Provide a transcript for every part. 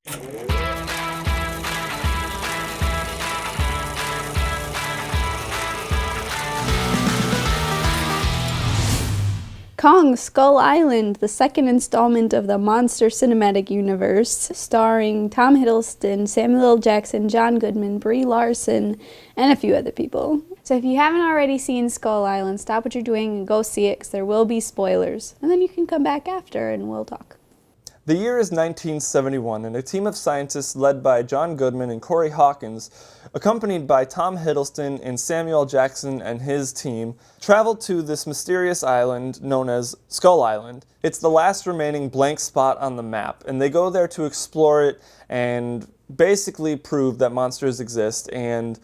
Kong Skull Island, the second installment of the Monster Cinematic Universe, starring Tom Hiddleston, Samuel L. Jackson, John Goodman, Brie Larson, and a few other people. So if you haven't already seen Skull Island, stop what you're doing and go see it, because there will be spoilers. And then you can come back after and we'll talk. The year is 1971, and a team of scientists led by John Goodman and Corey Hawkins, accompanied by Tom Hiddleston and Samuel L. Jackson and his team, traveled to this mysterious island known as Skull Island. It's the last remaining blank spot on the map, and they go there to explore it and basically prove that monsters exist, and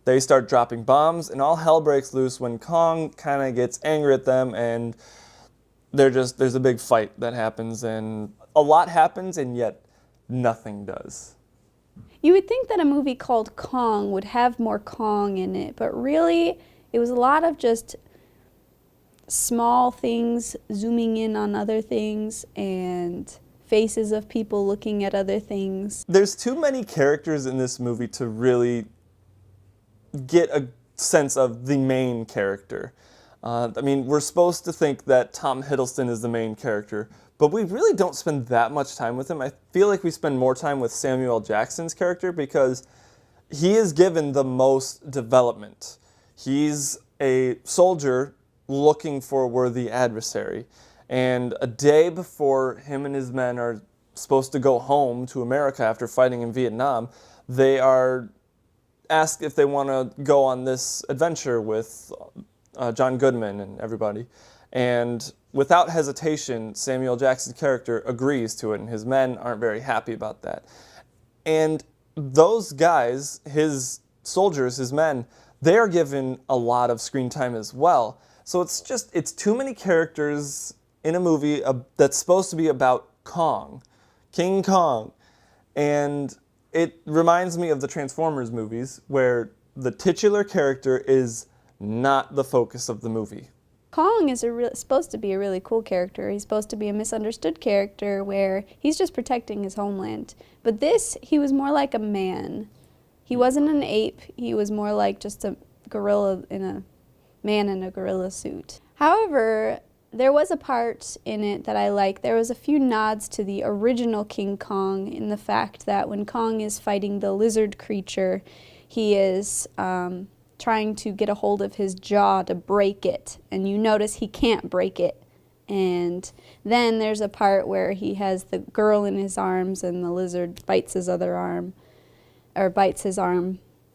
they start dropping bombs, and all hell breaks loose when Kong kind of gets angry at them, and there's a big fight that happens, and a lot happens, and yet nothing does. You would think that a movie called Kong would have more Kong in it, but really it was a lot of just small things zooming in on other things and faces of people looking at other things. There's too many characters in this movie to really get a sense of the main character. I mean, we're supposed to think that Tom Hiddleston is the main character, but we really don't spend that much time with him. I feel like we spend more time with Samuel L. Jackson's character because he is given the most development. He's a soldier looking for a worthy adversary, and a day before him and his men are supposed to go home to America after fighting in Vietnam, they are asked if they want to go on this adventure with John Goodman and everybody. And without hesitation, Samuel Jackson's character agrees to it, and his men aren't very happy about that. And those guys, his soldiers, his men, they are given a lot of screen time as well. So it's too many characters in a movie that's supposed to be about Kong, King Kong. And it reminds me of the Transformers movies, where the titular character is not the focus of the movie. Kong is supposed to be a really cool character. He's supposed to be a misunderstood character where he's just protecting his homeland. But this, he was more like a man. He wasn't an ape. He was more like just a man in a gorilla suit. However, there was a part in it that I liked. There was a few nods to the original King Kong in the fact that when Kong is fighting the lizard creature, he is trying to get a hold of his jaw to break it, and you notice he can't break it. And then there's a part where he has the girl in his arms and the lizard bites his arm,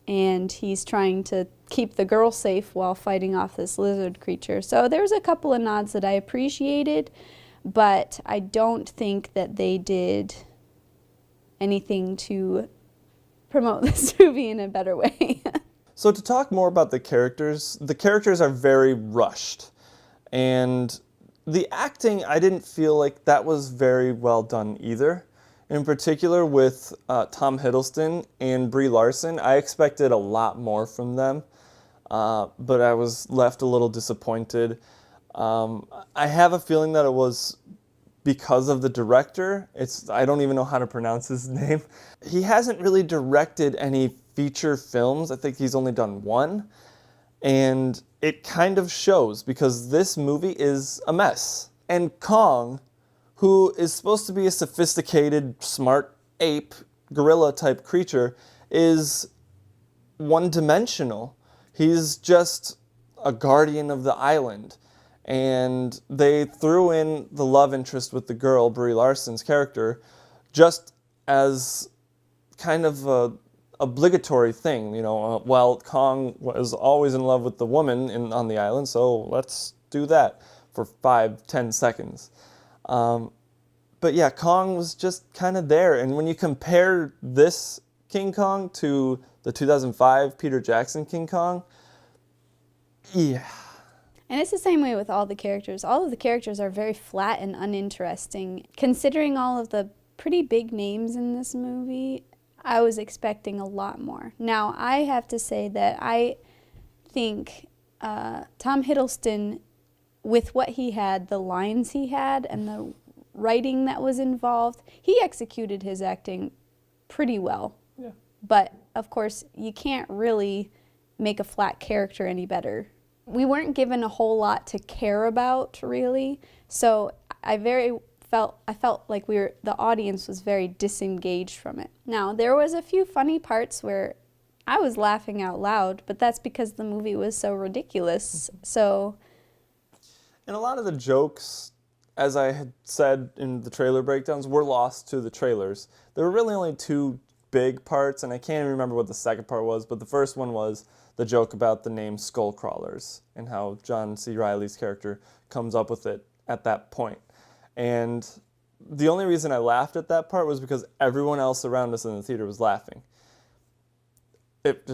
and he's trying to keep the girl safe while fighting off this lizard creature. So there's a couple of nods that I appreciated, but I don't think that they did anything to promote this movie in a better way. So to talk more about the characters are very rushed. And the acting, I didn't feel like that was very well done either. In particular with Tom Hiddleston and Brie Larson, I expected a lot more from them, but I was left a little disappointed. I have a feeling that it was because of the director. I don't even know how to pronounce his name. He hasn't really directed any feature films. I think he's only done one, and it kind of shows because this movie is a mess. And Kong, who is supposed to be a sophisticated, smart ape, gorilla type creature, is one-dimensional. He's just a guardian of the island. And they threw in the love interest with the girl, Brie Larson's character, just as kind of a obligatory thing, well, Kong was always in love with the woman on the island, so let's do that for 5-10 seconds. But yeah, Kong was just kind of there, and when you compare this King Kong to the 2005 Peter Jackson King Kong, yeah. And it's the same way with all the characters. All of the characters are very flat and uninteresting. Considering all of the pretty big names in this movie, I was expecting a lot more. Now, I have to say that I think Tom Hiddleston, with what he had, the lines he had, and the writing that was involved, he executed his acting pretty well. Yeah. But, of course, you can't really make a flat character any better. We weren't given a whole lot to care about, really, so I felt like the audience was very disengaged from it. Now, there was a few funny parts where I was laughing out loud, but that's because the movie was so ridiculous. So, and a lot of the jokes, as I had said in the trailer breakdowns, were lost to the trailers. There were really only two big parts, and I can't even remember what the second part was, but the first one was the joke about the name Skullcrawlers and how John C. Reilly's character comes up with it at that point. And the only reason I laughed at that part was because everyone else around us in the theater was laughing. It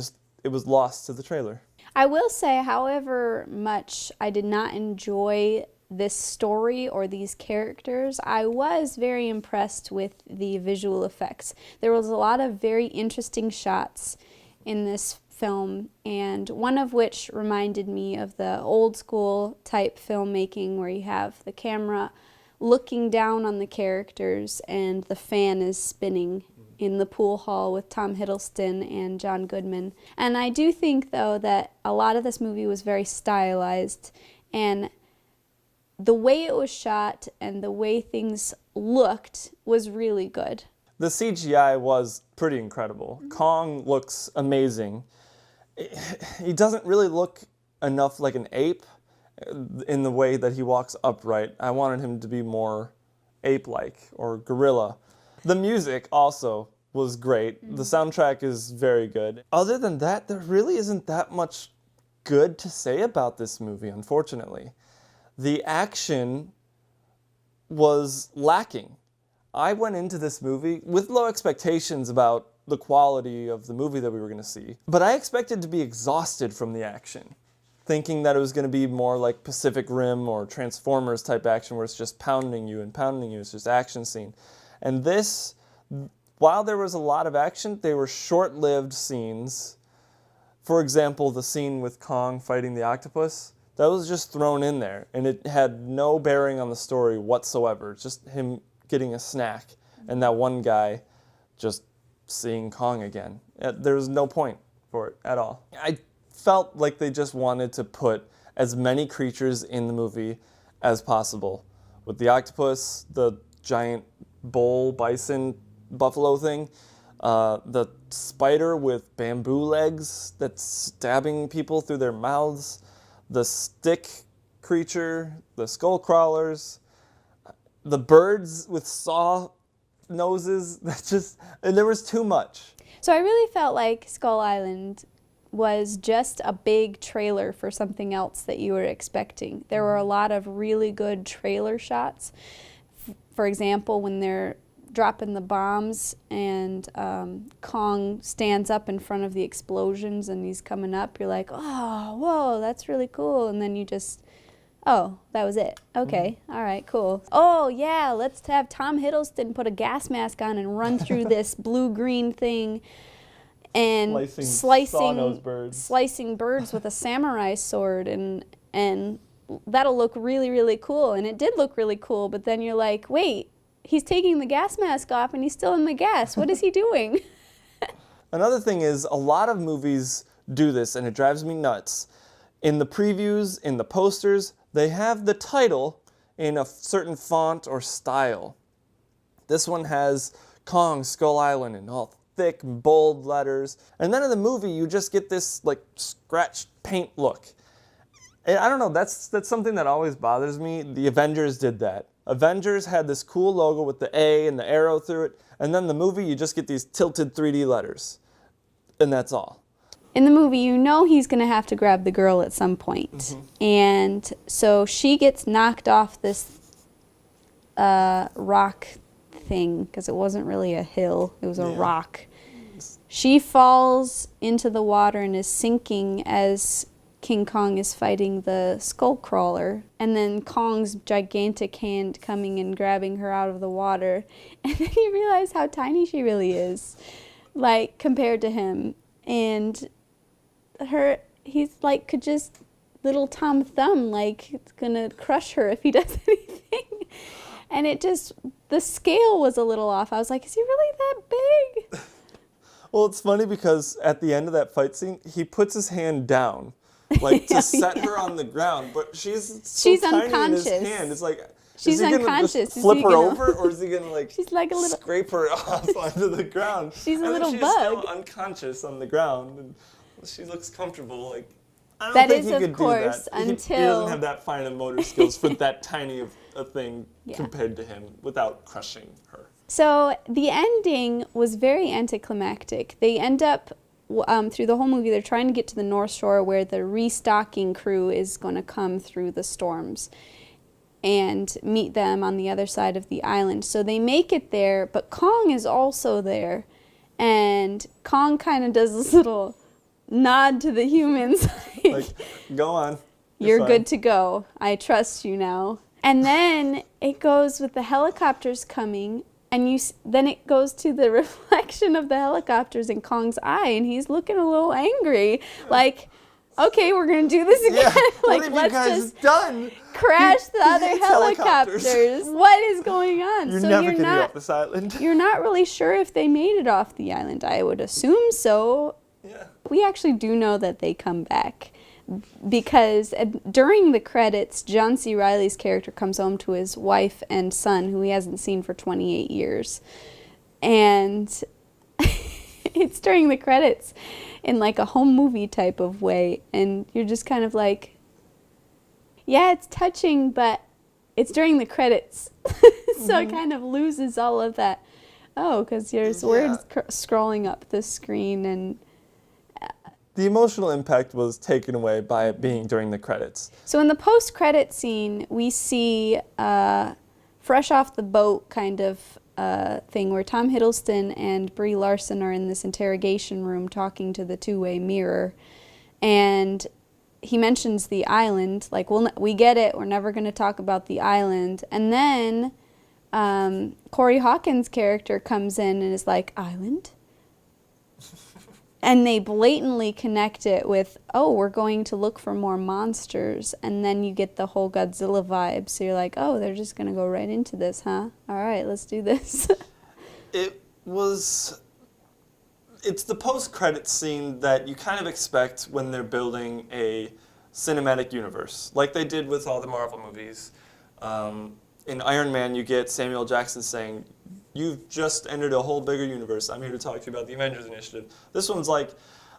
was lost to the trailer. I will say, however much I did not enjoy this story or these characters, I was very impressed with the visual effects. There was a lot of very interesting shots in this film, and one of which reminded me of the old school type filmmaking where you have the camera looking down on the characters and the fan is spinning in the pool hall with Tom Hiddleston and John Goodman. And I do think, though, that a lot of this movie was very stylized, and the way it was shot and the way things looked was really good. The CGI was pretty incredible. Kong looks amazing. He doesn't really look enough like an ape in the way that he walks upright. I wanted him to be more ape-like or gorilla. The music also was great. The soundtrack is very good. Other than that, there really isn't that much good to say about this movie, unfortunately. The action was lacking. I went into this movie with low expectations about the quality of the movie that we were going to see, but I expected to be exhausted from the action, thinking that it was going to be more like Pacific Rim or Transformers type action where it's just pounding you, it's just action scene. And this, while there was a lot of action, they were short-lived scenes. For example, the scene with Kong fighting the octopus, that was just thrown in there, and it had no bearing on the story whatsoever. It's just him getting a snack, and that one guy just seeing Kong again. There was no point for it at all. I felt like they just wanted to put as many creatures in the movie as possible. With the octopus, the giant bull, bison, buffalo thing, the spider with bamboo legs that's stabbing people through their mouths, the stick creature, the skull crawlers, the birds with saw noses, and there was too much. So I really felt like Skull Island was just a big trailer for something else that you were expecting. There were a lot of really good trailer shots. For example, when they're dropping the bombs and Kong stands up in front of the explosions and he's coming up, you're like, oh, whoa, that's really cool. And then you just, oh, that was it. Okay, all right, cool. Oh, yeah, let's have Tom Hiddleston put a gas mask on and run through this blue-green thing and slicing birds with a samurai sword, and that'll look really, really cool. And it did look really cool, but then you're like, wait, he's taking the gas mask off and he's still in the gas. What is he doing? Another thing is, a lot of movies do this, and it drives me nuts. In the previews, in the posters, they have the title in a certain font or style. This one has Kong Skull Island in all thick, bold letters. And then in the movie, you just get this like scratched paint look. And I don't know, that's something that always bothers me. The Avengers did that. Avengers had this cool logo with the A and the arrow through it, and then the movie, you just get these tilted 3D letters. And that's all. In the movie, you know he's going to have to grab the girl at some point. Mm-hmm. And so she gets knocked off this rock thing, because it wasn't really a hill, it was a rock. She falls into the water and is sinking as King Kong is fighting the skull crawler, and then Kong's gigantic hand coming and grabbing her out of the water, and then you realize how tiny she really is, like, compared to him. And he's like, could just little Tom Thumb, like, it's gonna crush her if he does anything. And the scale was a little off. I was like, is he really that big? Well, it's funny because at the end of that fight scene, he puts his hand down, like to set her on the ground, but she's tiny unconscious. in his hand. It's like, She's is he unconscious. Gonna just flip her over, or is he gonna like, she's like a little, scrape her off onto the ground? She's a little she's bug. Still unconscious on the ground, and she looks comfortable. Like, I don't that think is, he could of course, do that. until He doesn't have that fine of motor skills for that tiny of a thing Yeah. compared to him without crushing her. So the ending was very anticlimactic. They end up, through the whole movie, they're trying to get to the North Shore where the restocking crew is going to come through the storms and meet them on the other side of the island. So they make it there, but Kong is also there. And Kong kind of does this little nod to the humans. Like, go on. You're fine. good to go. I trust you now. And then it goes with the helicopters coming, and then it goes to the reflection of the helicopters in Kong's eye, and he's looking a little angry, like, okay, we're gonna do this again. Yeah, like, what have let's you guys just done? crash the other hates helicopters. What is going on? You're So never getting off this island. You're not really sure if they made it off the island. I would assume so. Yeah. We actually do know that they come back because during the credits, John C. Reilly's character comes home to his wife and son, who he hasn't seen for 28 years. And it's during the credits in like a home movie type of way. And you're just kind of like, yeah, it's touching, but it's during the credits. So it kind of loses all of that. Oh, because there's words scrolling up the screen, and the emotional impact was taken away by it being during the credits. So in the post-credit scene, we see fresh off the boat kind of thing where Tom Hiddleston and Brie Larson are in this interrogation room talking to the two-way mirror. And he mentions the island, like, we get it, we're never going to talk about the island. And then Corey Hawkins' character comes in and is like, island? And they blatantly connect it with, oh, we're going to look for more monsters. And then you get the whole Godzilla vibe. So you're like, oh, they're just going to go right into this, huh? All right, let's do this. It's the post-credits scene that you kind of expect when they're building a cinematic universe, like they did with all the Marvel movies. In Iron Man, you get Samuel Jackson saying, you've just entered a whole bigger universe. I'm here to talk to you about the Avengers Initiative. This one's like,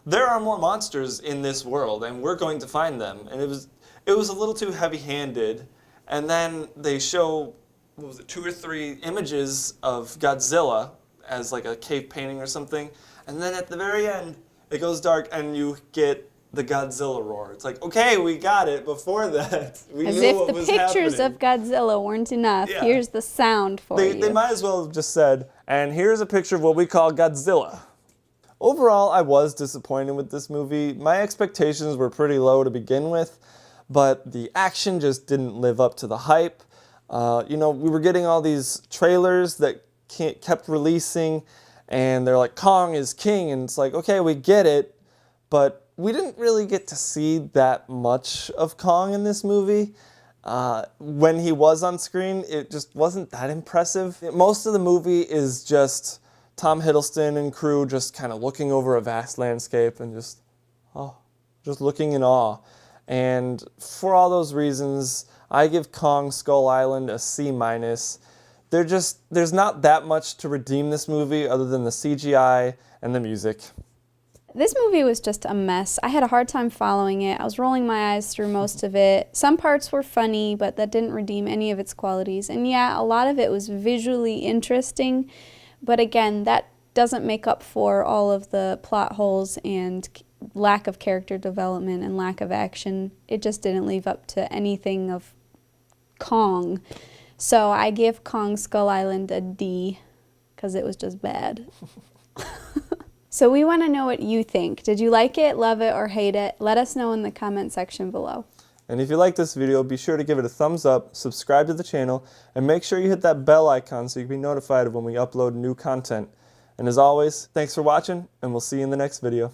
there are more monsters in this world, and we're going to find them. And it was a little too heavy-handed. And then they show, 2 or 3 images of Godzilla as like a cave painting or something. And then at the very end, it goes dark, and you get the Godzilla roar. It's like, okay, we got it. Before that, we As knew if what the was pictures happening. of Godzilla weren't enough. Yeah. Here's the sound for you. They might as well have just said, and here's a picture of what we call Godzilla. Overall, I was disappointed with this movie. My expectations were pretty low to begin with, but the action just didn't live up to the hype. We were getting all these trailers that kept releasing, and they're like, Kong is king, and it's like, okay, we get it, but we didn't really get to see that much of Kong in this movie. When he was on screen, it just wasn't that impressive. Most of the movie is just Tom Hiddleston and crew just kind of looking over a vast landscape and just looking in awe. And for all those reasons, I give Kong Skull Island a C-. There's not that much to redeem this movie other than the CGI and the music. This movie was just a mess. I had a hard time following it. I was rolling my eyes through most of it. Some parts were funny, but that didn't redeem any of its qualities. And yeah, a lot of it was visually interesting, but again, that doesn't make up for all of the plot holes and lack of character development and lack of action. It just didn't live up to anything of Kong. So I give Kong Skull Island a D, because it was just bad. So we want to know what you think. Did you like it, love it, or hate it? Let us know in the comment section below. And if you like this video, be sure to give it a thumbs up, subscribe to the channel, and make sure you hit that bell icon so you can be notified of when we upload new content. And as always, thanks for watching, and we'll see you in the next video.